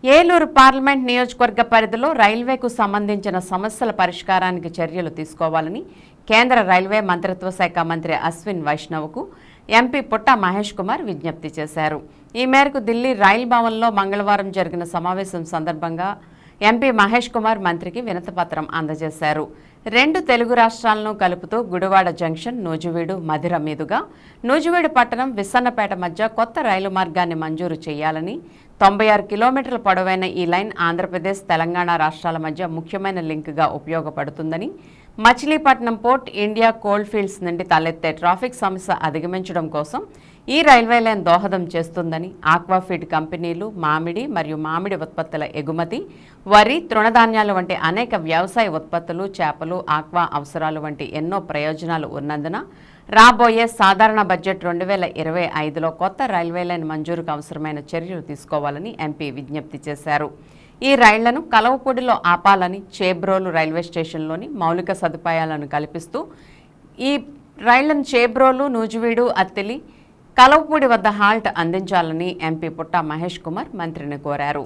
Eluru parliament నియోజకవర్గ పరిధిలో రైల్వేకు సంబంధించిన సమస్యల పరిష్కారానికి చర్యలు తీసుకోవాలని కేంద్ర రైల్వే మంత్రిత్వ శాఖ మంత్రి అశ్విన్ వైష్ణవ్కు ఎంపీ పుట్ట మహేష్ కుమార్ విజ్ఞప్తి చేశారు. ఈ మేరకు ఢిల్లీ రైల్ భవన్లో మంగళవారం జరిగిన సమావేశం సందర్భంగా ఎంపీ మహేష్ కుమార్ మంత్రికి వినతిపత్రం అందజేశారు. 2 తెలుగు రాష్ట్రాలను కలుపుతూ గుడివాడ జంక్షన్ నూజివీడు మధిర మీదుగా నూజివీడు పట్టణం విస్సన్నపేట మధ్య కొత్త రైలు మార్గాన్ని మంజూరు చేయాలని, 96 కిలోమీటర్ల పొడవైన ఈ లైన్ ఆంధ్రప్రదేశ్ తెలంగాణ రాష్ట్రాల మధ్య ముఖ్యమైన లింక్గా ఉపయోగపడుతుందని, Machilipatnam port, India cold fields నుండి తలెత్తే ట్రాఫిక్ సమస్య అధిగమించడం కోసం ఈ రైల్వే లైన్ దోహదం చేస్తుందని, ఆక్వాఫీడ్ కంపెనీలు మామిడి మరియు మామిడి ఉత్పత్తుల ఎగుమతి, వరి, తృణధాన్యాలు వంటి అనేక వ్యవసాయ ఉత్పత్తులు, చేపలు, ఆక్వా అవసరాలు వంటి ఎన్నో ప్రయోజనాలు ఉన్నందున రాబోయే సాధారణ బడ్జెట్ 2025లో కొత్త రైల్వే లైన్ మంజూరుకు అవసరమైన చర్యలు తీసుకోవాలని ఎంపీ విజ్ఞప్తి చేశారు. ఈ రైళ్లను కలవపూడిలో ఆపాలని, చేబ్రోలు రైల్వే స్టేషన్లోని మౌలిక సదుపాయాలను కల్పిస్తూ ఈ రైళ్లను చేబ్రోలు, నూజివీడు, అత్తిలి, కలవపూడి వద్ద హాల్ట్ అందించాలని ఎంపీ పుట్ట మహేష్ కుమార్ మంత్రిని కోరారు.